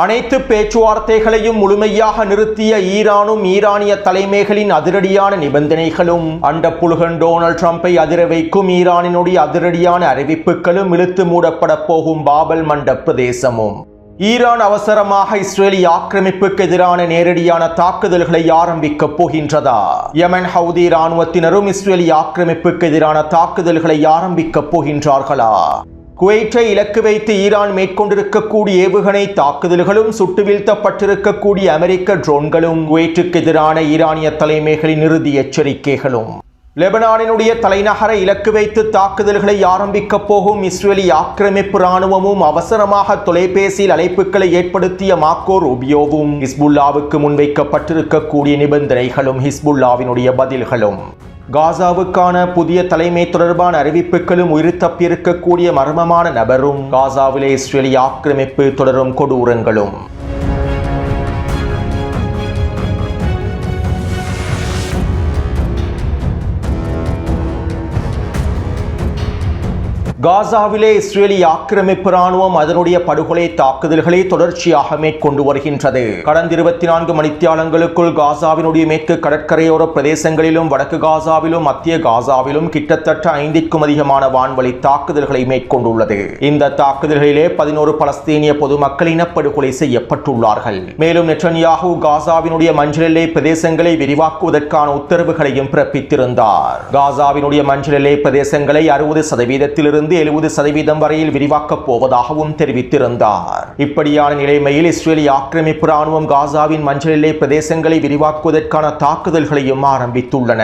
அனைத்து பேச்சுவார்த்தைகளையும் முழுமையாக நிறுத்திய ஈரானும் ஈரானிய தலைமைகளின் அதிரடியான நிபந்தனைகளும் அண்டப்புழுகன் டொனால்ட் ட்ரம்பை அதிர வைக்கும் ஈரானினுடைய அதிரடியான அறிவிப்புகளும் இழுத்து மூடப்பட போகும் பாபல் மண்டப் பிரதேசமும் ஈரான் அவசரமாக இஸ்ரேலிய ஆக்கிரமிப்புக்கு எதிரான நேரடியான தாக்குதல்களை ஆரம்பிக்கப் போகின்றதா? யமன் ஹவுதி இராணுவத்தினரும் இஸ்ரேலிய ஆக்கிரமிப்புக்கு எதிரான தாக்குதல்களை ஆரம்பிக்கப் போகின்றார்களா? குவைத்தை இலக்கு வைத்து ஈரான் மேற்கொண்டிருக்கக்கூடிய ஏவுகணை தாக்குதல்களும் சுட்டு வீழ்த்தப்பட்டிருக்கக்கூடிய அமெரிக்க ட்ரோன்களும் குவைத்துக்கு எதிரான ஈரானிய தலைமைகளின் இறுதி எச்சரிக்கைகளும் லெபனானினுடைய தலைநகரை இலக்கு வைத்து தாக்குதல்களை ஆரம்பிக்கப் போகும் இஸ்ரேலிய ஆக்கிரமிப்பு இராணுவமும் அவசரமாக தொலைபேசியில் அழைப்புகளை ஏற்படுத்திய மார்க்கோ ரூபியோவும் ஹிஸ்புல்லாவுக்கு முன்வைக்கப்பட்டிருக்கக்கூடிய நிபந்தனைகளும் ஹிஸ்புல்லாவினுடைய பதில்களும் காசாவுக்கான புதிய தலைமை தொடர்பான அறிவிப்புகளும் உயிர் தப்பியிருக்கக்கூடிய மர்மமான நபரும் காசாவிலே இஸ்ரேலிய ஆக்கிரமிப்பு தொடரும் கொடூரங்களும் காசாவிலே இஸ்ரேலிய ஆக்கிரமிப்பு இராணுவம் அதனுடைய படுகொலை தாக்குதல்களை தொடர்ச்சியாக மேற்கொண்டு வருகின்றது. கடந்த 24 மணித்தியாலங்களுக்குள் காசாவினுடைய மேற்கு கடற்கரையோர பிரதேசங்களிலும் வடக்கு காசாவிலும் மத்திய காசாவிலும் கிட்டத்தட்ட 5க்கும் அதிகமான வான்வழி தாக்குதல்களை மேற்கொண்டுள்ளது. இந்த தாக்குதல்களிலே 11 பலஸ்தீனிய பொதுமக்கள் இனப்படுகொலை செய்யப்பட்டுள்ளார்கள். மேலும் நெட்டன்யாஹூ காசாவினுடைய மஞ்சள் எல்லை பிரதேசங்களை விரிவாக்குவதற்கான உத்தரவுகளையும் பிறப்பித்திருந்தார். காசாவினுடைய மஞ்சள் எல்லை பிரதேசங்களை 60%-இலிருந்து 70% வரையில் விரிவாக்கப் போவதாகவும் தெரிவித்திருந்தார். இப்படியான நிலைமையில் இஸ்ரேலிய ஆக்கிரமிப்பு இராணுவம் காசாவின் மஞ்சள் எல்லை பிரதேசங்களை விரிவாக்குவதற்கான தாக்குதல்களையும் ஆரம்பித்துள்ளன.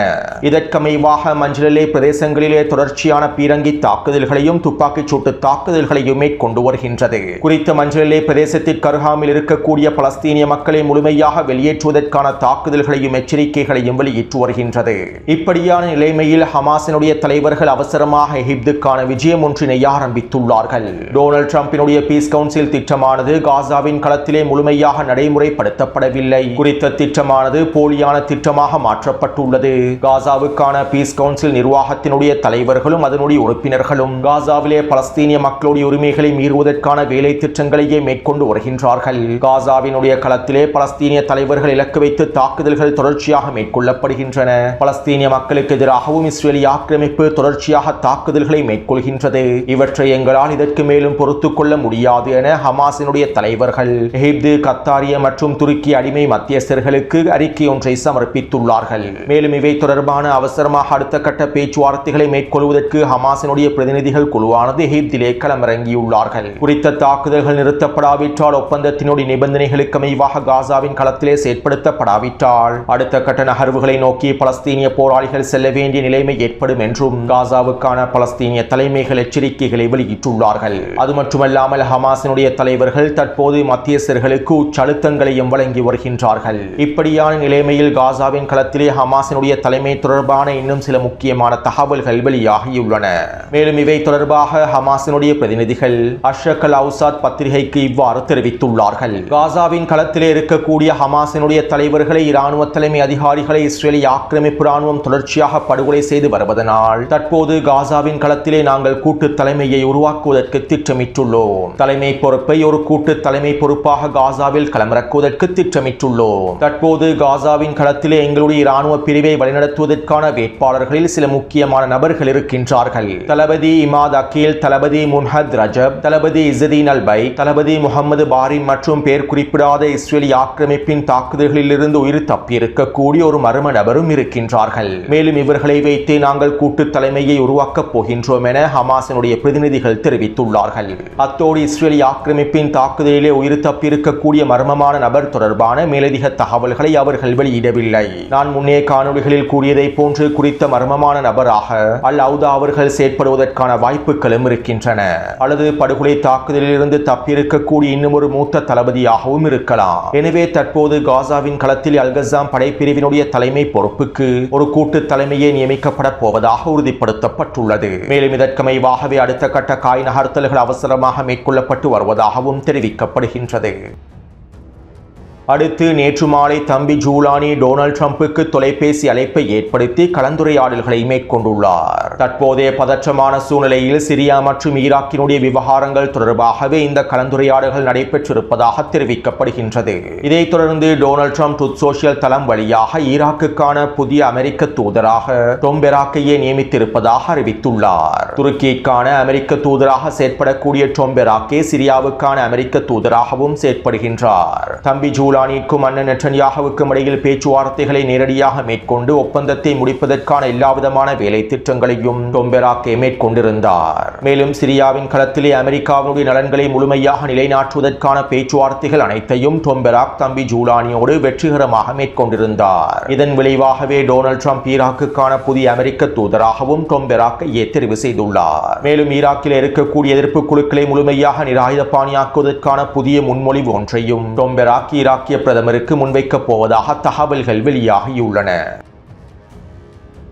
இதற்கமைவாக மஞ்சள் எல்லை பிரதேசங்களிலே தொடர்ச்சியான பீரங்கி தாக்குதல்களையும் துப்பாக்கிச் சூட்டு தாக்குதல்களையும் மேற்கொண்டு வருகின்றது. குறித்த மஞ்சள் எல்லை பிரதேசத்திற்கு அருகாமையில் இருக்கக்கூடிய பலஸ்தீனிய மக்களை முழுமையாக வெளியேற்றுவதற்கான தாக்குதல்களையும் எச்சரிக்கைகளையும் வெளியிட்டு வருகின்றது. இப்படியான நிலைமையில் ஹமாஸினுடைய தலைவர்கள் அவசரமாக எகிப்துக்கான விஜயம் ஒன்றினை ஆரம்பித்துள்ளார்கள். டொனால்ட் ட்ரம்பினுடைய பீஸ் கவுன்சில் திட்டமானது காசாவின் களத்திலே முழுமையாக நடைமுறைப்படுத்தப்படவில்லை. குறித்த திட்டமானது போலியான திட்டமாக மாற்றப்பட்டுள்ளது. காசாவுக்கான பீஸ் கவுன்சில் நிர்வாகத்தினுடைய தலைவர்களும் அதனுடைய உறுப்பினர்களும் காசாவிலே பலஸ்தீனிய மக்களுடைய உரிமைகளை மீறுவதற்கான வேலை திட்டங்களையே மேற்கொண்டு வருகின்றார்கள். காசாவினுடைய களத்திலே பலஸ்தீனிய தலைவர்கள் இலக்கு வைத்து தாக்குதல்கள் தொடர்ச்சியாக மேற்கொள்ளப்படுகின்றன. பலஸ்தீனிய மக்களுக்கு எதிராகவும் இஸ்ரேலிய ஆக்கிரமிப்பு தொடர்ச்சியாக தாக்குதல்களை மேற்கொள்கின்றது. இவற்றை எங்களால் இதற்கு மேலும் பொறுத்துக் கொள்ள முடியாது என ஹமாஸினுடைய தலைவர்கள் எகிப்து, கத்தாரிய மற்றும் துருக்கி அடிமை மத்தியஸ்தர்களுக்கு அறிக்கை ஒன்றை சமர்ப்பித்துள்ளார்கள். மேலும் இவை தொடர்பான அவசரமாக அடுத்த கட்ட பேச்சுவார்த்தைகளை மேற்கொள்வதற்கு ஹமாஸினுடைய பிரதிநிதிகள் குழுவானது எகிப்திலே களமிறங்கியுள்ளார்கள். குறித்த தாக்குதல்கள் நிறுத்தப்படாவிட்டால், ஒப்பந்தத்தினுடைய நிபந்தனைகளுக்கு அமைவாக காசாவின் களத்திலே செயற்படுத்தப்படாவிட்டால் அடுத்த கட்ட நகர்வுகளை நோக்கி பலஸ்தீனிய போராளிகள் செல்ல வேண்டிய நிலைமை ஏற்படும் என்றும் காசாவுக்கான பலஸ்தீனிய தலைமைகள் எச்சரிக்கைகளை வெளியிட்டுள்ளார்கள். அது மட்டுமல்லாமல் ஹமாஸினுடைய தலைவர்கள் தற்போது மத்தியஸ்தர்களுக்கு உச்சழுத்தங்களையும் வழங்கி வருகின்றார்கள். இப்படியான நிலைமையில் காசாவின் களத்திலே ஹமாஸினுடைய தலைமை தொடர்பான இன்னும் சில முக்கியமான தகவல்கள் வெளியாகியுள்ளன. மேலும் இவை தொடர்பாக ஹமாஸினுடைய பிரதிநிதிகள் அஷ்ரக் அல் அவுசாத் பத்திரிகைக்கு இவ்வாறு தெரிவித்துள்ளார்கள். காசாவின் களத்திலே இருக்கக்கூடிய ஹமாஸினுடைய தலைவர்களை, இராணுவ தலைமை அதிகாரிகளை இஸ்ரேலிய ஆக்கிரமிப்பு இராணுவம் தொடர்ச்சியாக படுகொலை செய்து வருவதனால் தற்போது காசாவின் களத்திலே நாங்கள் கூட்டு தலைமையை உருவாக்குவதற்கு திட்டமிட்டுள்ளோம். தலைமை பொறுப்பை ஒரு கூட்டு தலைமை பொறுப்பாக காசாவில் களமிறக்குவதற்கு திட்டமிட்டுள்ளோம். தற்போது காசாவின் களத்திலே எங்களுடைய இராணுவ பிரிவை வழிநடத்துவதற்கான வேட்பாளர்களில் சில முக்கியமான நபர்கள் இருக்கின்றார்கள். தளபதி இமாத் அகீல், தளபதி முன்ஹத் ரஜப், தளபதி இஸ்ஸதீன் அல்-பை, தளபதி முகமது பாரின் மற்றும் பெயர் குறிப்பிடாத இஸ்ரேலிய ஆக்கிரமிப்பின் தாக்குதல்களில் இருந்து உயிர் தப்பியிருக்கக்கூடிய ஒரு மர்ம நபரும் இருக்கின்றார்கள். மேலும் இவர்களை வைத்தே நாங்கள் கூட்டு தலைமையை உருவாக்கப் போகின்றோம் என ஹமாஸினுடைய பிரதிநிதிகள் தெரிவித்துள்ளார்கள். அத்தோடு இஸ்ரேலிய ஆக்கிரமிப்பின் தாக்குதலிலே உயிர் தப்பியிருக்கக்கூடிய மர்மமான நபர் தொடர்பான மேலதிக தகவல்களை அவர்கள் வெளியிடவில்லை. நான் முன்னே காணொலிகளில் கூறியதை போன்று குறித்த மர்மமான நபராக அல் அவுதா அவர்கள் செயற்படுவதற்கான வாய்ப்புகளும் இருக்கின்றன. அல்லது படுகொலை தாக்குதலில் இருந்து தப்பியிருக்கக்கூடிய இன்னும் ஒரு மூத்த தளபதியாகவும் இருக்கலாம். எனவே தற்போது காசாவின் களத்தில் அல்-கஸ்ஸாம் படைப்பிரிவினுடைய தலைமை பொறுப்புக்கு ஒரு கூட்டு தலைமையே நியமிக்கப்பட போவதாக உறுதிப்படுத்தப்பட்டுள்ளது. மேலும் இதற்கமைவாகவே அடுத்த கட்ட காய் நகர்த்தல்கள் அவசரமாக மேற்கொள்ளப்பட்டு வருவதாகவும் தெரிவிக்கப்படுகின்றது. அடுத்து நேற்று மாலை தம்பி ஜூலானி டொனால்ட் ட்ரம்புக்கு தொலைபேசி அழைப்பை ஏற்படுத்தி கலந்துரையாடல்களை மேற்கொண்டுள்ளார். தற்போதைய பதற்றமான சூழ்நிலையில் சிரியா மற்றும் ஈராக்கினுடைய விவகாரங்கள் தொடர்பாகவே இந்த கலந்துரையாடல்கள் நடைபெற்றிருப்பதாக தெரிவிக்கப்படுகின்றது. இதைத் தொடர்ந்து டொனால்ட் ட்ரம்ப் ட்ரூத் சோஷியல் தளம் வழியாக ஈராக்குக்கான புதிய அமெரிக்க தூதராக டொம் பெராக்கையே நியமித்திருப்பதாக அறிவித்துள்ளார். துருக்கிக்கான அமெரிக்க தூதராக செயற்படக்கூடிய டொம் பெராக்கே சிரியாவுக்கான அமெரிக்க தூதராகவும் செயற்படுகின்றார். தம்பி ஜூலானிக்கும் அண்ணன் நெட்டன்யாகுவுக்கும் இடையில் பேச்சுவார்த்தைகளை நேரடியாக மேற்கொண்டு ஒப்பந்தத்தை முடிப்பதற்கான எல்லாவிதமான வேலை திட்டங்களையும் டொம் பெராக்கே மேற்கொண்டிருந்தார். மேலும் சிரியாவின் களத்திலே அமெரிக்காவினுடைய நலன்களை முழுமையாக நிலைநாட்டுவதற்கான பேச்சுவார்த்தைகள் அனைத்தையும் டொம் பெராக் தம்பி ஜூலானியோடு வெற்றிகரமாக மேற்கொண்டிருந்தார். இதன் விளைவாகவே டொனால்ட் ட்ரம்ப் ஈராக்குக்கான புதிய அமெரிக்க தூதராகவும் டொம் பெராக்கையே தெரிவு செய்துள்ளார். மேலும் ஈராக்கில் இருக்கக்கூடிய எதிர்ப்பு குழுக்களை முழுமையாக நிராயுதபாணியாக்குவதற்கான புதிய முன்மொழிவு ஒன்றையும் டொம் பெராக் ஈராக்கிய பிரதமருக்கு முன்வைக்கப் போவதாக தகவல்கள் வெளியாகியுள்ளன.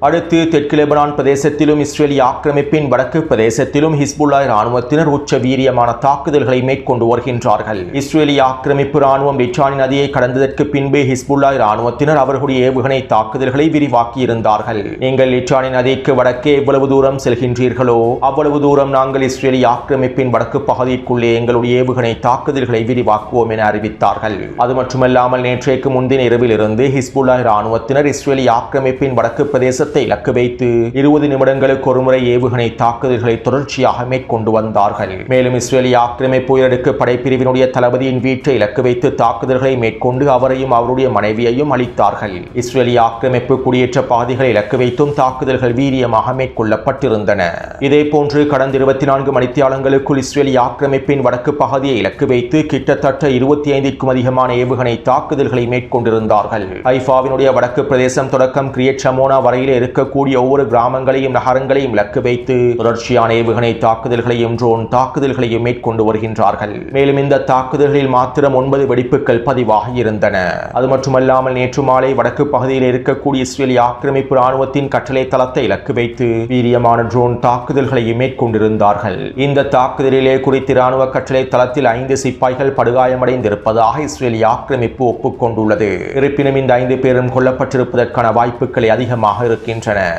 அடுத்து தெற்கு லெபனான் பிரதேசத்திலும் இஸ்ரேலிய ஆக்கிரமிப்பின் வடக்கு பிரதேசத்திலும் ஹிஸ்புல்லா இராணுவத்தினர் உச்ச வீரியமான தாக்குதல்களை மேற்கொண்டு வருகின்றார்கள். இஸ்ரேலிய ஆக்கிரமிப்பு இராணுவம் லிட்டானி நதியை கடந்ததற்கு பின்பே ஹிஸ்புல்லா இராணுவத்தினர் அவர்களுடைய ஏவுகணை தாக்குதல்களை விரிவாக்கியிருந்தார்கள். நீங்கள் லிட்டானி நதிக்கு வடக்கே எவ்வளவு தூரம் செல்கின்றீர்களோ அவ்வளவு தூரம் நாங்கள் இஸ்ரேலிய ஆக்கிரமிப்பின் வடக்கு பகுதிக்குள்ளே எங்களுடைய ஏவுகணை தாக்குதல்களை விரிவாக்குவோம் என அறிவித்தார்கள். அது மட்டுமல்லாமல் நேற்றைக்கு முன்தின இரவில் இருந்து ஹிஸ்புல்லா இராணுவத்தினர் இஸ்ரேலிய ஆக்கிரமிப்பின் வடக்கு பிரதேச இலக்கு வைத்து 20 நிமிடங்களுக்கு ஒருமுறை ஏவுகணை தாக்குதல்களை தொடர்ச்சியாக மேற்கொண்டு வந்தார்கள். மேலும் இஸ்ரேலிய ஆக்கிரமிப்பு உயரடுக்கு படைப்பிரிவினுடைய தளபதியின் வீட்டை இலக்கு வைத்து தாக்குதல்களை மேற்கொண்டு அவரையும் அவருடைய மனைவியையும் அளித்தார்கள். இஸ்ரேலிய ஆக்கிரமிப்பு குடியேற்ற பாதைகளை இலக்கு வைத்தும் தாக்குதல்கள் வீரியமாக மேற்கொள்ளப்பட்டிருந்தன. இதேபோன்று கடந்த 24 மணித்தியாலங்களுக்குள் இஸ்ரேலிய ஆக்கிரமிப்பின் வடக்கு பகுதியை இலக்கு வைத்து கிட்டத்தட்ட 25க்கும் அதிகமான ஏவுகணை தாக்குதல்களை மேற்கொண்டிருந்தார்கள். ஹைஃபாவினுடைய வடக்கு பிரதேசம் தொடக்கம் கிரியட் ஷமோனா வரையிலே இருக்கக்கூடிய ஒவ்வொரு கிராமங்களையும் நகரங்களையும் இலக்கு வைத்து தொடர்ச்சியான ஏவுகணை தாக்குதல்களையும் ட்ரோன் தாக்குதல்களையும் மேற்கொண்டு வருகின்றார்கள். மேலும் இந்த தாக்குதல்களில் மாத்திரம் 9 வெடிப்புகள் பதிவாகி இருந்தன. அது மட்டுமல்லாமல் நேற்று மாலை வடக்கு பகுதியில் இருக்கக்கூடிய இஸ்ரேலிய ஆக்கிரமிப்பு ராணுவத்தின் கட்டளை தளத்தை இலக்கு வைத்து வீரியமான ட்ரோன் தாக்குதல்களையும் மேற்கொண்டிருந்தார்கள். இந்த தாக்குதலிலே குறித்த ராணுவ கட்டளை தளத்தில் 5 சிப்பாய்கள் படுகாயமடைந்திருப்பதாக இஸ்ரேலிய ஆக்கிரமிப்பு ஒப்புக்கொண்டுள்ளது. இருப்பினும் இந்த 5 பேரும் கொல்லப்பட்டிருப்பதற்கான வாய்ப்புகளை அதிகமாக இருக்கின்றன.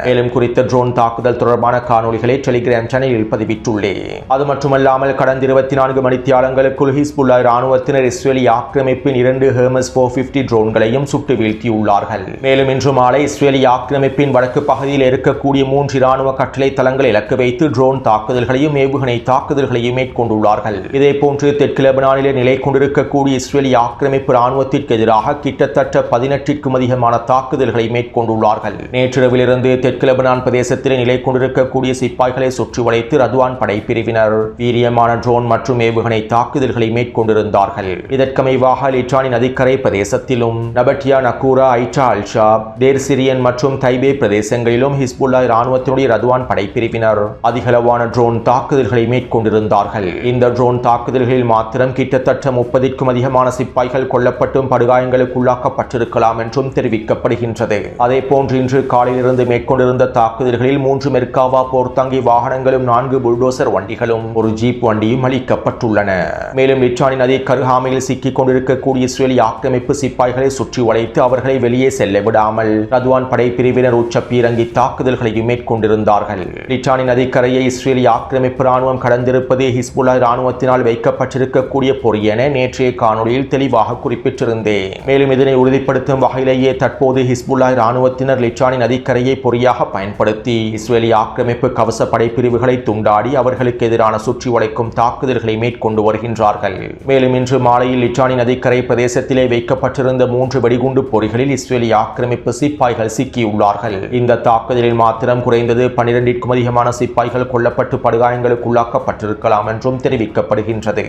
மேலும் குறித்த ட்ரோன் தாக்குதல் தொடர்பான காணொளிகளை டெலிகிராம் சேனலில் பதிவிட்டுள்ளேன். அது மட்டுமல்லாமல் கடந்த 24 மணித்தியாலங்களுக்குள் ஹிஸ்புல்லா இராணுவத்தினர் இஸ்ரேலிய ஆக்கிரமிப்பின் 2 ஹெர்மஸ் 450 ட்ரோன்களையும் சுட்டு வீழ்த்தியுள்ளார்கள். மேலும் இன்று மாலை இஸ்ரேலிய ஆக்கிரமிப்பின் வடக்கு பகுதியில் இருக்கக்கூடிய 3 இராணுவ கட்டளை தளங்களை இலக்கு வைத்து ட்ரோன் தாக்குதல்களையும் ஏவுகணை தாக்குதல்களையும் மேற்கொண்டுள்ளார்கள். இதேபோன்று தெற்கு லெபனானிலே நிலை கொண்டிருக்கக்கூடிய இஸ்ரேலிய ஆக்கிரமிப்பு இராணுவத்திற்கு எதிராக கிட்டத்தட்ட 18க்கும் அதிகமான தாக்குதல்களை மேற்கொண்டுள்ளார்கள். நேற்றிரவிலிருந்து தெற்கு லெபனான் பிரதேசத்தில் நிலை கொண்டிருக்கக்கூடிய சிப்பாய்களை சுற்றி வளைத்து ரத்வான் படைப்பிரிவினர் வீரியமான ட்ரோன் மற்றும் ஏவுகணை தாக்குதல்களை மேற்கொண்டிருந்தார்கள். இதற்கமைவாக லிட்டானி நதிக்கரை பிரதேசத்திலும் நபட்டியா, நக்கூரா, ஐட்டா, அல்ஷாப், தேர் சிரியன் மற்றும் தைபே பிரதேசங்களிலும் ஹிஸ்புல்லா இராணுவத்தினுடைய ரத்வான் படைப்பிரிவினர் அதிகளவான ட்ரோன் தாக்குதல்களை மேற்கொண்டிருந்தார்கள். இந்த ட்ரோன் தாக்குதல்களில் மாத்திரம் கிட்டத்தட்ட 30க்கும் அதிகமான சிப்பாய்கள் கொல்லப்பட்டும் படுகாயங்களுக்கு உள்ளாக்கப்பட்டிருக்கலாம் என்றும் தெரிவிக்கப்படுகின்றது. அதேபோன்று இன்று காலையிலிருந்து மேற்கொண்டிருந்த தாக்குதல்களில் 3 மெர்காவா போர்த்தாங்கி வாகனங்களும் 4 புல்டோசர் வண்டிகளும் ஒரு ஜீப் வண்டியும் அளிக்கப்பட்டுள்ளன. மேலும் லிட்டானி நதி கருகாமையில் சிக்கிக் கொண்டிருக்கக்கூடிய இஸ்ரேலிய ஆக்கிரமிப்பு சிப்பாய்களை சுற்றி வளைத்து அவர்களை வெளியே செல்ல விடாமல் ரத்வான் படைப்பிரிவினர் உச்ச பீரங்கி தாக்குதல்களையும் மேற்கொண்டிருந்தார்கள். லிட்டானி நதிக்கரையை இஸ்ரேலிய ஆக்கிரமிப்பு ராணுவம் கடந்திருப்பதே ஹிஸ்புல்லா ராணுவத்தினால் வைக்கப்பட்டிருக்கக்கூடிய பொறி என நேற்றைய காணொலியில் தெளிவாக குறிப்பிட்டிருந்தேன். மேலும் இதனை உறுதிப்படுத்தும் வகையிலேயே தற்போது ஹிஸ்புல்லா ராணுவத்தினர் லிட்டானி நதிக்கரையை பொறியாக பயன்படுத்தி இஸ்ரேலிய ஆக்கிரமிப்பு கவச படைப்பிரிவுகளை துண்டாடி அவர்களுக்கு எதிரான சுற்றி வளைக்கும் தாக்குதல்களை மேற்கொண்டு வருகின்றார்கள். மேலும் இன்று மாலையில் லிட்டானி நதிக்கரை பிரதேசத்திலே வைக்கப்பட்டிருந்த 3 வெடிகுண்டு பொறிகளில் இஸ்ரேலிய ஆக்கிரமிப்பு சிப்பாய்கள் சிக்கியுள்ளார்கள். இந்த தாக்குதலில் மாத்திரம் குறைந்தது 12க்கும் அதிகமான சிப்பாய்கள் கொல்லப்பட்டு படுகாயங்களுக்கு உள்ளாக்கப்பட்டிருக்கலாம் என்றும் தெரிவிக்கப்படுகின்றது.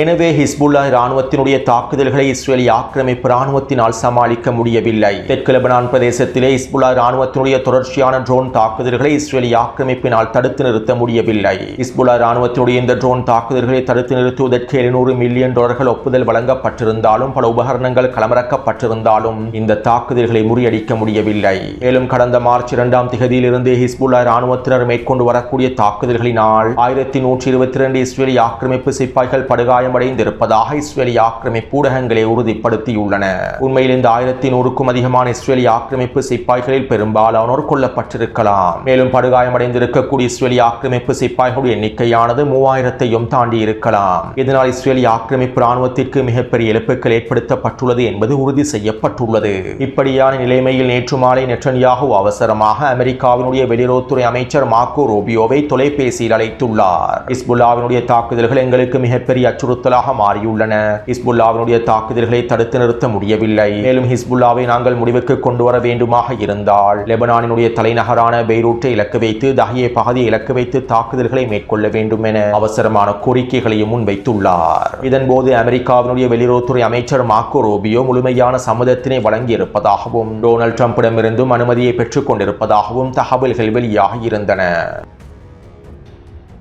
எனவே ஹிஸ்புல்லா இராணுவத்தினுடைய தாக்குதல்களை இஸ்ரேலிய ஆக்கிரமிப்பு இராணுவத்தினால் சமாளிக்க முடியவில்லை. தெற்கு லெபனான் பிரதேசத்திலே ஹிஸ்புல்லா இராணுவத்தினுடைய தொடர்ச்சியான ட்ரோன் தாக்குதல்களை இஸ்ரேலிய ஆக்கிரமிப்பினால் தடுத்து நிறுத்த முடியவில்லை. ஹிஸ்புல்லா இராணுவத்தினுடைய இந்த ட்ரோன் தாக்குதல்களை தடுத்து நிறுத்துவதற்கு $700 மில்லியன் ஒப்புதல் வழங்கப்பட்டிருந்தாலும் பல உபகரணங்கள் களமிறக்கப்பட்டிருந்தாலும் இந்த தாக்குதல்களை முறியடிக்க முடியவில்லை. மேலும் கடந்த மார்ச் 2ஆம் தேதியிலிருந்து ஹிஸ்புல்லா இராணுவத்தினர் மேற்கொண்டு வரக்கூடிய தாக்குதல்களினால் 1122 இஸ்ரேலிய ஆக்கிரமிப்பு சிப்பாய்கள் படுகாயம் படுகாயமடைந்திருப்பதாக இஸ்ரேலிய ஆக்கிரமிப்பு ஊடகங்களை உறுதிப்படுத்தியுள்ளன. உண்மையில் இந்த 1100க்கும் அதிகமான இஸ்ரேலிய ஆக்கிரமிப்பு சிப்பாய்களில் பெரும்பாலானோர் கொல்லப்பட்டிருக்கலாம். மேலும் படுகாயமடைந்திருக்கக்கூடிய இஸ்ரேலிய ஆக்கிரமிப்பு சிப்பாய்களுடைய எண்ணிக்கையானது 3000ஐயும் தாண்டி இருக்கலாம். இதனால் இஸ்ரேலிய ஆக்கிரமிப்பு ராணுவத்திற்கு மிகப்பெரிய இழப்புகள் ஏற்படுத்தப்பட்டுள்ளது என்பது உறுதி செய்யப்பட்டுள்ளது. இப்படியான நிலைமையில் நேற்று மாலை நெட்டன்யாஹூ அவசரமாக அமெரிக்காவினுடைய வெளியுறவுத்துறை அமைச்சர் மார்க்கோ ரூபியோவை தொலைபேசியில் அழைத்துள்ளார். ஹிஸ்புல்லாவினுடைய தாக்குதல்கள் எங்களுக்கு மிகப்பெரிய அச்சுறுத்தலாக மாறியுள்ளன. ஹிஸ்புல்லாவினுடைய தாக்குதல்களை தடுத்து நிறுத்த முடியவில்லை. மேலும் ஹிஸ்புல்லாவை நாங்கள் முடிவுக்கு கொண்டு வர வேண்டுமாக இருந்தால் லெபனானினுடைய தலைநகரான பெய்ரூட்டை இலக்கு வைத்து தஹியே பகுதியை இலக்கு வைத்து தாக்குதல்களை மேற்கொள்ள வேண்டும் என அவசரமான கோரிக்கைகளையும் முன்வைத்துள்ளார். இதன்போது அமெரிக்காவினுடைய வெளியுறவுத்துறை அமைச்சர் மார்க்கோ ரூபியோ முழுமையான சம்மதத்தினை வழங்கியிருப்பதாகவும் டொனால்ட் ட்ரம்பிடமிருந்தும் அனுமதியை பெற்றுக் கொண்டிருப்பதாகவும் தகவல்கள் வெளியாகி இருந்தன.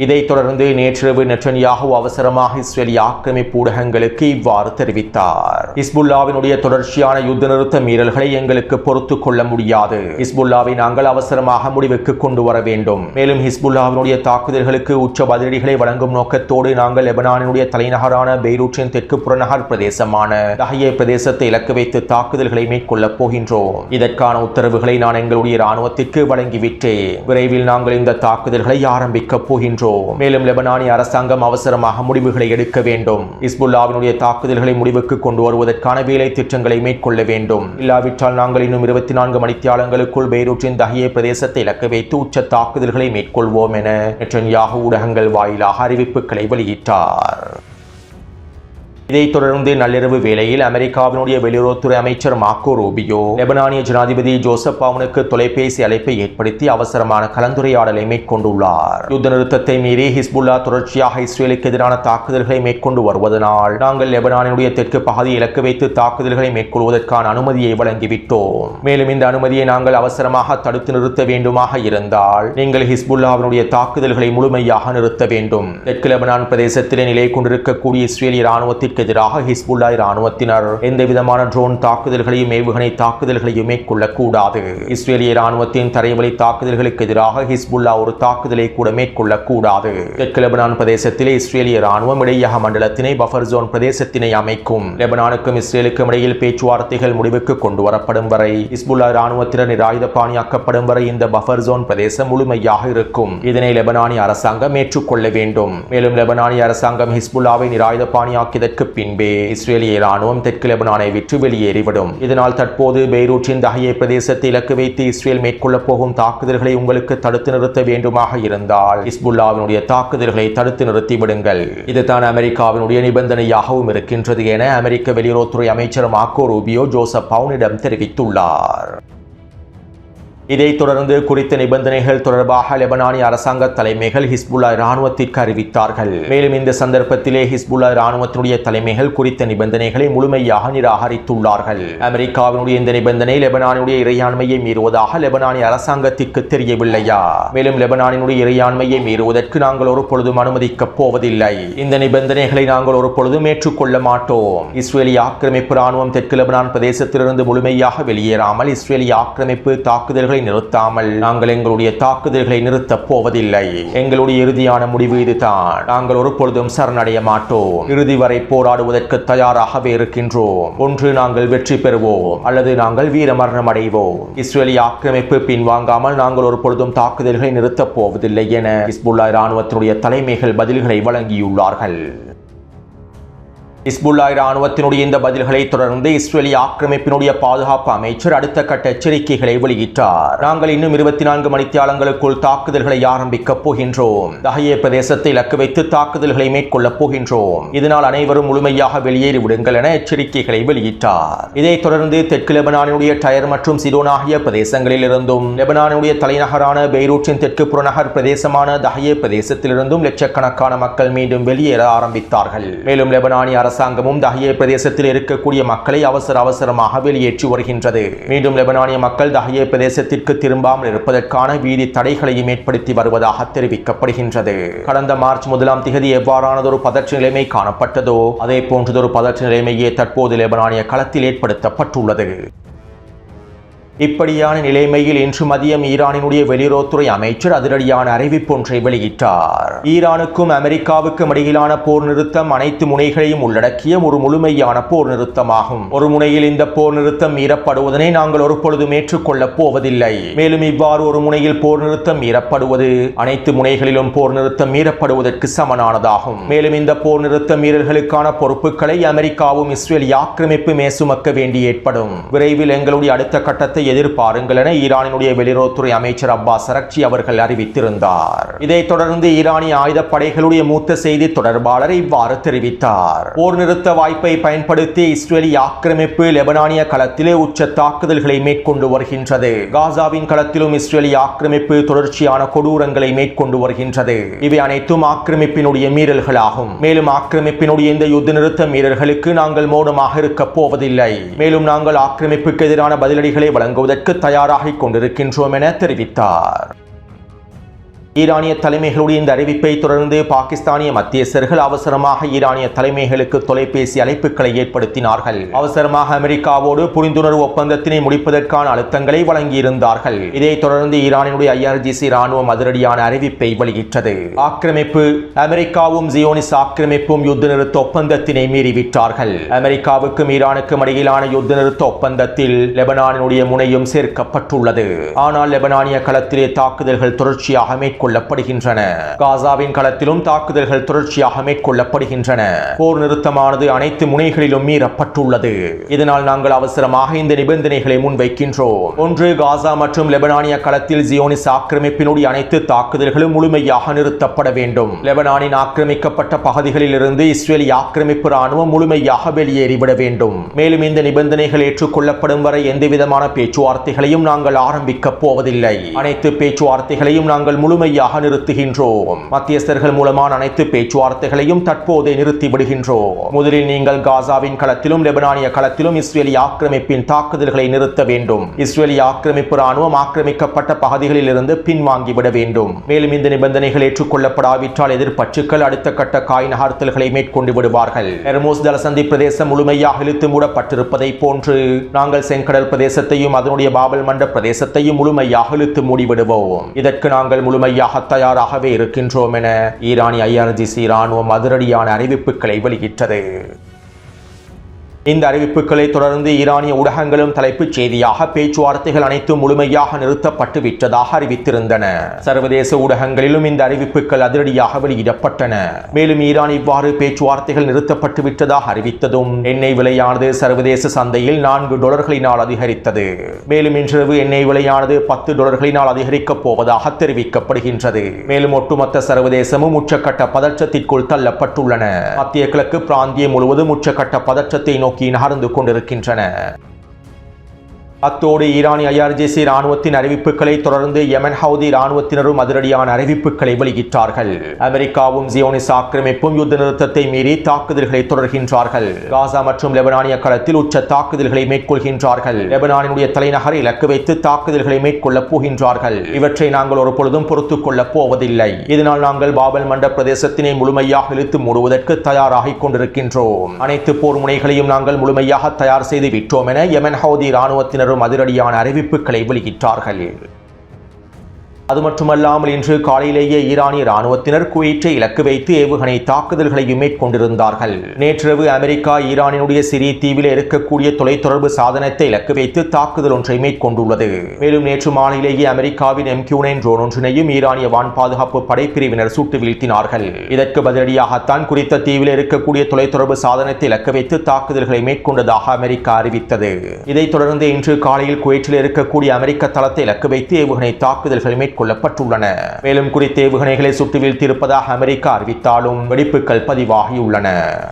இதைத் தொடர்ந்து நேற்றிரவு நெட்டன்யாஹூ அவசரமாக இஸ்ரேலிய ஆக்கிரமிப்பு ஊடகங்களுக்கு இவ்வாறு தெரிவித்தார். ஹிஸ்புல்லாவினுடைய தொடர்ச்சியான யுத்த நிறுத்த மீறல்களை எங்களுக்கு பொறுத்துக் கொள்ள முடியாது. ஹிஸ்புல்லாவை நாங்கள் அவசரமாக முடிவுக்கு கொண்டு வர வேண்டும். மேலும் ஹிஸ்புல்லாவினுடைய தாக்குதல்களுக்கு உச்ச பதிலடிகளை வழங்கும் நோக்கத்தோடு நாங்கள் லெபனானினுடைய தலைநகரான பெய்ரூட்டின் தெற்கு புறநகர் பிரதேசமான தஹியே பிரதேசத்தை இலக்கு வைத்து தாக்குதல்களை மேற்கொள்ளப் போகின்றோம். இதற்கான உத்தரவுகளை நான் எங்களுடைய இராணுவத்திற்கு வழங்கிவிட்டேன். விரைவில் நாங்கள் இந்த தாக்குதல்களை ஆரம்பிக்கப் போகின்றோம். மேலும் லெபனானிய அரசாங்கம் அவசரமாக முடிவுகளை எடுக்க வேண்டும். ஹிஸ்புல்லாவினுடைய தாக்குதல்களை முடிவுக்கு கொண்டு வருவதற்கான வேலை திட்டங்களை மேற்கொள்ள வேண்டும். இல்லாவிட்டால் நாங்கள் இன்னும் 24 மணித்தியாலங்களுக்குள் பெய்ரூட்டின் தஹியே பிரதேசத்தை இலக்கு வைத்து உச்ச தாக்குதல்களை மேற்கொள்வோம் என நெட்டன்யாஹூ ஊடகங்கள் வாயிலாக அறிவிப்புகளை வெளியிட்டார். இதைத் தொடர்ந்து நள்ளிரவு வேளையில் அமெரிக்காவினுடைய வெளியுறவுத்துறை அமைச்சர் மார்க்கோ ரூபியோ லெபனானிய ஜனாதிபதி ஜோசப் அவுனுக்கு தொலைபேசி அழைப்பை ஏற்படுத்தி அவசரமான கலந்துரையாடலை மேற்கொண்டுள்ளார். யுத்த நிறுத்தத்தை மீறி ஹிஸ்புல்லா தொடர்ச்சியாக இஸ்ரேலுக்கு எதிரான தாக்குதல்களை மேற்கொண்டு வருவதனால் நாங்கள் லெபனானினுடைய தெற்கு பகுதியை இலக்கு வைத்து தாக்குதல்களை மேற்கொள்வதற்கான அனுமதியை வழங்கிவிட்டோம். மேலும் இந்த அனுமதியை நாங்கள் அவசரமாக தடுத்து நிறுத்த வேண்டுமாக இருந்தால் நீங்கள் ஹிஸ்புல்லாவினுடைய தாக்குதல்களை முழுமையாக நிறுத்த வேண்டும். தெற்கு லெபனான் பிரதேசத்திலே நிலை கொண்டிருக்கக்கூடிய இஸ்ரேலிய ராணுவத்திற்கு எதிராக ஹிஸ்புல்லா இராணுவத்தினர் எந்த விதமான ட்ரோன் தாக்குதல்களையும் ஏவுகணை தாக்குதல்களையும் மேற்கொள்ளக்கூடாது. இஸ்ரேலிய இராணுவத்தின் தரைவழி தாக்குதல்களுக்கு எதிராக ஹிஸ்புல்லா ஒரு தாக்குதலை கூட மேற்கொள்ளக்கூடாது. தெற்கு லெபனான் பிரதேசத்திலே இஸ்ரேலிய இராணுவம் இடையக மண்டலத்தினை பஃபர் ஜோன் பிரதேசத்தினை அமைக்கும். லெபனானுக்கும் இஸ்ரேலுக்கும் இடையில் பேச்சுவார்த்தைகள் முடிவுக்கு கொண்டு வரப்படும் வரை ஹிஸ்புல்லா இராணுவத்தினர் நிராயுத பாணியாக்கப்படும் வரை இந்த பஃபர் ஜோன் பிரதேசம் முழுமையாக இருக்கும். இதனை லெபனானிய அரசாங்கம் ஏற்றுக்கொள்ள வேண்டும். மேலும் லெபனானிய அரசாங்கம் ஹிஸ்புல்லாவை நிராயுத பாணியாக்கியதற்கு பின்பே இஸ்ரேலிய இராணுவம் தெற்கு லெபனானை விட்டு வெளியேறிவிடும். இதனால் தற்போது பெய்ரூட்டின் தஹியே பிரதேசத்தை இலக்கு வைத்து இஸ்ரேல் மேற்கொள்ளப் போகும் தாக்குதல்களை உங்களுக்கு தடுத்து நிறுத்த வேண்டுமாக இருந்தால் ஹிஸ்புல்லாவினுடைய தாக்குதல்களை தடுத்து நிறுத்திவிடுங்கள். இதுதான் அமெரிக்காவினுடைய நிபந்தனையாகவும் இருக்கின்றது என அமெரிக்க வெளியுறவுத்துறை அமைச்சர் மார்க்கோ ரூபியோ ஜோசப் அவுனிடம் தெரிவித்துள்ளார். இதைத் தொடர்ந்து குறித்த நிபந்தனைகள் தொடர்பாக லெபனானிய அரசாங்க தலைமைகள் ஹிஸ்புல்லா இராணுவத்திற்கு அறிவித்தார்கள். மேலும் இந்த சந்தர்ப்பத்திலே ஹிஸ்புல்லா இராணுவத்தினுடைய தலைமைகள் குறித்த நிபந்தனைகளை முழுமையாக நிராகரித்துள்ளார்கள். அமெரிக்காவினுடைய இந்த நிபந்தனை லெபனானுடைய இறையாண்மையை மீறுவதாக லெபனானிய அரசாங்கத்திற்கு தெரியவில்லையா? மேலும் லெபனானினுடைய இறையாண்மையை மீறுவதற்கு நாங்கள் ஒரு பொழுதும் அனுமதிக்கப் போவதில்லை. இந்த நிபந்தனைகளை நாங்கள் ஒரு பொழுதும் ஏற்றுக்கொள்ள மாட்டோம். இஸ்ரேலிய ஆக்கிரமிப்பு ராணுவம் தெற்கு லெபனான் பிரதேசத்திலிருந்து முழுமையாக வெளியேறாமல் இஸ்ரேலிய ஆக்கிரமிப்பு தாக்குதல்கள் நிறுத்தாமல் நாங்கள் எங்களுடைய தாக்குதல்களை நிறுத்தப் போவதில்லை. எங்களுடைய இறுதியான முடிவு இதுதான். நாங்கள் ஒரு பொழுதும் சரணடைய மாட்டோம். இறுதி வரை போராடுவதற்கு தயாராகவே இருக்கின்றோம். ஒன்று நாங்கள் வெற்றி பெறுவோம் அல்லது நாங்கள் வீரமரணம் அடைவோம். இஸ்ரேலிய ஆக்கிரமிப்பு பின்வாங்காமல் நாங்கள் ஒரு பொழுதும் தாக்குதல்களை நிறுத்தப் போவதில்லை என ஹிஸ்புல்லா இராணுவத்தினுடைய தலைமைகள் பதில்களை வழங்கியுள்ளார்கள். ஹிஸ்புல்லா இராணுவத்தினுடைய இந்த பதில்களை தொடர்ந்து இஸ்ரேலிய ஆக்கிரமிப்பினுடைய பாதுகாப்பு அமைச்சர் அடுத்த கட்ட எச்சரிக்கைகளை வெளியிட்டார். நாங்கள் இன்னும் 24 மணித்தியாலங்களுக்குள் தாக்குதல்களை ஆரம்பிக்கப் போகின்றோம். தஹியே பிரதேசத்தை இலக்கு வைத்து தாக்குதல்களை மேற்கொள்ளப் போகின்றோம். இதனால் அனைவரும் முழுமையாக வெளியேறி விடுங்கள் என எச்சரிக்கைகளை வெளியிட்டார். இதைத் தொடர்ந்து தெற்கு லெபனானுடைய டயர் மற்றும் சிடோன் ஆகிய பிரதேசங்களில் இருந்தும் லெபனானுடைய தலைநகரான பெய்ரூட்டின் தெற்கு புறநகர் பிரதேசமான தஹியே பிரதேசத்திலிருந்தும் லட்சக்கணக்கான மக்கள் மீண்டும் வெளியேற ஆரம்பித்தார்கள். மேலும் லெபனானிய அரசாங்கமும் தஹியே பிரதேசத்தில் இருக்கக்கூடிய மக்களை அவசரமாக வெளியேற்றி வருகின்றது. மீண்டும் லெபனானிய மக்கள் தஹியே பிரதேசத்திற்கு திரும்பாமல் இருப்பதற்கான வீதி தடைகளையும் ஏற்படுத்தி வருவதாக தெரிவிக்கப்படுகின்றது. கடந்த மார்ச் 1ஆம் தேதி எவ்வாறானதொரு பதற்ற நிலைமை காணப்பட்டதோ அதே போன்றதொரு பதற்ற நிலைமையே தற்போது லெபனானிய களத்தில் ஏற்படுத்தப்பட்டுள்ளது. இப்படியான நிலைமையில் இன்று மதியம் ஈரானினுடைய வெளியுறவுத்துறை அமைச்சர் அதிரடியான அறிவிப்பொன்றை வெளியிட்டார். ஈரானுக்கும் அமெரிக்காவுக்கும் இடையிலான போர் நிறுத்தம் அனைத்து முனைகளையும் உள்ளடக்கிய ஒரு முழுமையான போர் நிறுத்தமாகும். ஒரு முனையில் இந்த போர் நிறுத்தம் மீறப்படுவதனை நாங்கள் ஒரு பொழுதும் ஏற்றுக்கொள்ளப் போவதில்லை. மேலும் இவ்வாறு ஒரு முனையில் போர் நிறுத்தம் மீறப்படுவது அனைத்து முனைகளிலும் போர் நிறுத்தம் மீறப்படுவதற்கு சமனானதாகும். மேலும் இந்த போர் நிறுத்த மீறல்களுக்கான பொறுப்புகளை அமெரிக்காவும் இஸ்ரேல் ஆக்கிரமிப்புமே சுமக்க வேண்டி ஏற்படும். விரைவில் எங்களுடைய அடுத்த கட்டத்தை எதிர்பாருங்கள் என ஈரானினுடைய வெளியுறவுத்துறை அமைச்சர் அப்பாஸ் அரக்சி அவர்கள் அறிவித்திருந்தார். இதைத் தொடர்ந்து ஈரானிய ஆயுதப்படைகளுடைய மூத்த செய்தி தொடர்பாளர் இவ்வாறு தெரிவித்தார். போர் நிறுத்த வாய்ப்பை பயன்படுத்தி இஸ்ரேலி ஆக்கிரமிப்பு லெபனானிய களத்திலே உச்ச தாக்குதல்களை மேற்கொண்டு வருகின்றது. காசாவின் களத்திலும் இஸ்ரேலி ஆக்கிரமிப்பு தொடர்ச்சியான கொடூரங்களை மேற்கொண்டு வருகின்றது. இவை அனைத்தும் ஆக்கிரமிப்பினுடைய மீறல்களாகும். மேலும் ஆக்கிரமிப்பினுடைய இந்த யுத்த நிறுத்த மீறல்களுக்கு நாங்கள் மௌனமாக இருக்கப் போவதில்லை. மேலும் நாங்கள் ஆக்கிரமிப்புக்கு எதிரான பதிலடிகளை வழங்குவதற்கு தயாராகிக் கொண்டிருக்கின்றோம் என தெரிவித்தார். ஈரானிய தலைமைகளுடைய இந்த அறிவிப்பை தொடர்ந்து பாகிஸ்தானிய மத்தியஸ்தர்கள் அவசரமாக ஈரானிய தலைமைகளுக்கு தொலைபேசி அழைப்புகளை ஏற்படுத்தினார்கள். அவசரமாக அமெரிக்காவோடு புரிந்துணர்வு ஒப்பந்தத்தினை முடிப்பதற்கான அழுத்தங்களை வழங்கியிருந்தார்கள். இதைத் தொடர்ந்து ஈரானினுடைய IRGC ராணுவம் அதிரடியான அறிவிப்பை வெளியிட்டது. ஆக்கிரமிப்பு அமெரிக்காவும் ஜியோனிஸ் ஆக்கிரமிப்பும் யுத்த நிறுத்த ஒப்பந்தத்தினை மீறிவிட்டார்கள். அமெரிக்காவுக்கும் ஈரானுக்கும் இடையிலான யுத்த நிறுத்த ஒப்பந்தத்தில் லெபனானினுடைய முனையும் சேர்க்கப்பட்டுள்ளது. ஆனால் லெபனானிய களத்திலே தாக்குதல்கள் தொடர்ச்சியாக மேற்கொள்ளப்படுகின்றன. காசாவின் களத்திலும் தாக்குதல்கள் தொடர்ச்சியாக மேற்கொள்ளப்படுகின்றன. போர் நிறுத்தமானது அனைத்து முனைகளிலும் மீறப்பட்டுள்ளது. இதனால் நாங்கள் அவசரமாக இந்த நிபந்தனைகளை முன்வைக்கின்றோம். ஒன்று, காசா மற்றும் லெபனானிய களத்தில் ஜியோனிஸ் ஆக்கிரமிப்பினுடைய அனைத்து தாக்குதல்களும் முழுமையாக நிறுத்தப்பட வேண்டும். லெபனானின் ஆக்கிரமிக்கப்பட்ட பகுதிகளில் இருந்து இஸ்ரேலி ஆக்கிரமிப்பு ராணுவம் முழுமையாக வெளியேறிவிட வேண்டும். மேலும் இந்த நிபந்தனைகள் ஏற்றுக்கொள்ளப்படும் வரை எந்தவிதமான பேச்சுவார்த்தைகளையும் நாங்கள் ஆரம்பிக்கப் போவதில்லை. அனைத்து பேச்சுவார்த்தைகளையும் நாங்கள் முழுமையாக நிறுத்துகின்றோம். மத்தியஸ்தர்கள் மூலமான அனைத்து பேச்சுவார்த்தைகளையும் தற்போதே நிறுத்திவிடுகின்றோம். முதலில் நீங்கள் காசாவின் களத்திலும் லெபனானிய களத்திலும் இஸ்ரேலி ஆக்கிரமிப்பின் தாக்குதல்களை நிறுத்த வேண்டும். இஸ்ரேலி ஆக்கிரமிப்பு ராணுவம் ஆக்கிரமிக்கப்பட்ட பகுதிகளில் இருந்து பின்வாங்கிவிட வேண்டும். மேலும் இந்த நிபந்தனைகள் ஏற்றுக்கொள்ளப்படாவிட்டால் எதிர்ப்பற்றுக்கள் அடுத்த கட்ட காய் நகர்த்தல்களை மேற்கொண்டு விடுவார்கள். ஹெர்மோஸ் ஜலசந்தி பிரதேசம் முழுமையாக இழுத்து மூடப்பட்டிருப்பதை போன்று நாங்கள் செங்கடல் பிரதேசத்தையும் அதனுடைய பாபல் மண்ட பிரதேசத்தையும் முழுமையாக இழுத்து மூடிவிடுவோம். இதற்கு நாங்கள் முழுமையாக தயாராகவே இருக்கின்றோம் என ஈரானிய IRGC ராணுவம் அதிரடியான அறிவிப்புகளை வெளியிட்டது. இந்த அறிவிப்புகளை தொடர்ந்து ஈரானிய ஊடகங்களும் தலைப்புச் செய்தியாக பேச்சுவார்த்தைகள் அனைத்தும் முழுமையாக நிறுத்தப்பட்டு விட்டதாக அறிவித்திருந்தன. சர்வதேச ஊடகங்களிலும் இந்த அறிவிப்புகள் அதிரடியாக வெளியிடப்பட்டன. மேலும் ஈரான் இவ்வாறு பேச்சுவார்த்தைகள் நிறுத்தப்பட்டு விட்டதாக அறிவித்ததும் எண்ணெய் விலையானது சர்வதேச சந்தையில் $4 அதிகரித்தது. மேலும் இன்றிரவு எண்ணெய் விலையானது $10 அதிகரிக்கப் போவதாக தெரிவிக்கப்படுகின்றது. மேலும் ஒட்டுமொத்த சர்வதேசமும் உச்சக்கட்ட பதற்றத்திற்குள் தள்ளப்பட்டுள்ளன. மத்திய கிழக்கு பிராந்தியம் முழுவதும் உச்சக்கட்ட பதற்றத்தை நோக்கி நகர்ந்து கொண்டிருக்கின்றன. அத்தோடு ஈரானிய IRGC ராணுவத்தின் அறிவிப்புகளை தொடர்ந்து யெமன் ஹவுதி ராணுவத்தினரும் அதிரடியான அறிவிப்புகளை வெளியிட்டார்கள். அமெரிக்காவும் ஜியோனிஸ் ஆக்கிரமிப்பும் யுத்த நிறுத்தத்தை மீறி தாக்குதல்களை தொடர்கின்றார்கள். காசா மற்றும் லெபனானிய களத்தில் உச்ச தாக்குதல்களை மேற்கொள்கின்றார்கள். லெபனானினுடைய தலைநகரை இலக்கு வைத்து தாக்குதல்களை மேற்கொள்ளப் போகின்றார்கள். இவற்றை நாங்கள் ஒரு பொழுதும் பொறுத்துக் கொள்ளப் போவதில்லை. இதனால் நாங்கள் பாபல் மண்ட பிரதேசத்தினை முழுமையாக இழுத்து மூடுவதற்கு தயாராகிக் கொண்டிருக்கின்றோம். அனைத்து போர் முனைகளையும் நாங்கள் முழுமையாக தயார் செய்து விட்டோம் என யெமன் ஹவுதி ராணுவத்தினர் அதிரடியான அறிவிப்புகளை வெளியிட்டார்கள். அது மட்டுமல்லாமல் இன்று காலையிலேயே ஈரானிய ராணுவத்தினர் குவைத்தை இலக்கு வைத்து ஏவுகணை தாக்குதல்களையும் மேற்கொண்டிருந்தார்கள். நேற்றிரவு அமெரிக்கா ஈரானினுடைய சிறிய தீவில் இருக்கக்கூடிய தொலைத்தொடர்பு சாதனத்தை இலக்கு வைத்து தாக்குதல் ஒன்றை மேற்கொண்டுள்ளது. மேலும் நேற்று மாலையிலேயே அமெரிக்காவின் MQ-9 ட்ரோன் ஒன்றினையும் ஈரானிய வான் பாதுகாப்பு படைப்பிரிவினர் சுட்டு வீழ்த்தினார்கள். இதற்கு பதிலடியாகத்தான் குறித்த தீவில் இருக்கக்கூடிய தொலைத்தொடர்பு சாதனத்தை இலக்கு வைத்து தாக்குதல்களை மேற்கொண்டதாக அமெரிக்கா அறிவித்தது. இதைத் தொடர்ந்து இன்று காலையில் குவைத்தில் இருக்கக்கூடிய அமெரிக்க தளத்தை இலக்கு வைத்து ஏவுகணை தாக்குதல்கள் கொள்ளப்பட்டுள்ளன. மேலும் குறித்த ஏவுகணைகளை சுட்டு வீழ்த்தியிருப்பதாக அமெரிக்கா அறிவித்தாலும் வெடிப்புகள் பதிவாகியுள்ளன.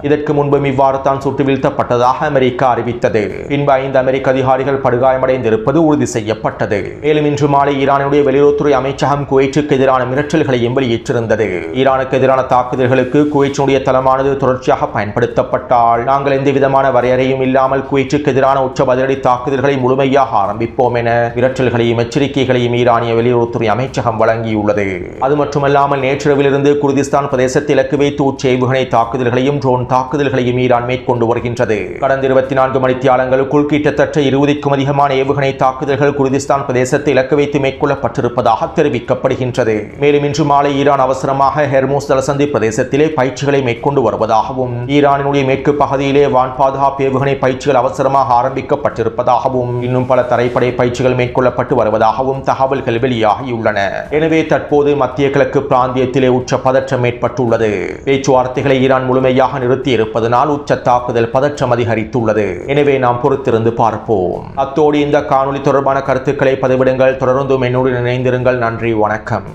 இதற்கு முன்பும் இவ்வாறு தான் சுட்டு வீழ்த்தப்பட்டதாக அமெரிக்கா அறிவித்தது. பின்பு 5 அமெரிக்க அதிகாரிகள் படுகாயமடைந்திருப்பது உறுதி செய்யப்பட்டது. மேலும் இன்று மாலை ஈரானுடைய வெளியுறவுத்துறை அமைச்சகம் குவைத்துக்கு எதிரான மிரட்டல்களையும் வெளியிட்டிருந்தது. ஈரானுக்கு எதிரான தாக்குதல்களுக்கு குவைத்தினுடைய தளமானது தொடர்ச்சியாக பயன்படுத்தப்பட்டால் நாங்கள் எந்த விதமான வரையறையும் இல்லாமல் குவைத்துக்கு எதிரான உச்ச பதிலடி தாக்குதல்களை முழுமையாக ஆரம்பிப்போம் என மிரட்டல்களையும் எச்சரிக்கைகளையும் ஈரானிய வெளியுறவுத்துறை அமைச்சகம் வழங்கியுள்ளது. அது மட்டுமல்லாமல் நேற்றிரவிலிருந்து குர்திஸ்தான் பிரதேசத்தில் இலக்கு வைத்து உச்ச ஏவுகணை தாக்குதல்களையும் ட்ரோன் தாக்குதல்களையும் ஈரான் மேற்கொண்டு வருகின்றது. கடந்த 24 மணித்தியாலங்களுக்குள் கிட்டத்தட்ட 20க்கும் அதிகமான ஏவுகணை தாக்குதல்கள் குர்திஸ்தான் பிரதேசத்தை இலக்கு வைத்து மேற்கொள்ளப்பட்டிருப்பதாக தெரிவிக்கப்படுகின்றது. மேலும் இன்று மாலை ஈரான் அவசரமாக ஹெர்மூஸ் ஜலசந்தி பிரதேசத்திலே பயிற்சிகளை மேற்கொண்டு வருவதாகவும் ஈரானினுடைய மேற்கு பகுதியிலே வான் பாதுகாப்பு ஏவுகணை பயிற்சிகள் அவசரமாக ஆரம்பிக்கப்பட்டிருப்பதாகவும் இன்னும் பல தரைப்படை பயிற்சிகள் மேற்கொள்ளப்பட்டு வருவதாகவும் தகவல்கள் வெளியாகியுள்ளன. எனவே தற்போது மத்திய கிழக்கு பிராந்தியத்திலே உச்ச பதற்றம் ஏற்பட்டுள்ளது. பேச்சுவார்த்தைகளை ஈரான் முழுமையாக நிறுத்தி இருப்பதனால் உச்ச தாக்குதல் பதற்றம் அதிகரித்துள்ளது. எனவே நாம் பொறுத்திருந்து பார்ப்போம். அத்தோடு இந்த காணொலி தொடர்பான கருத்துக்களை பதிவிடுங்கள். தொடர்ந்தும் என்னோடு இணைந்திருங்கள். நன்றி, வணக்கம்.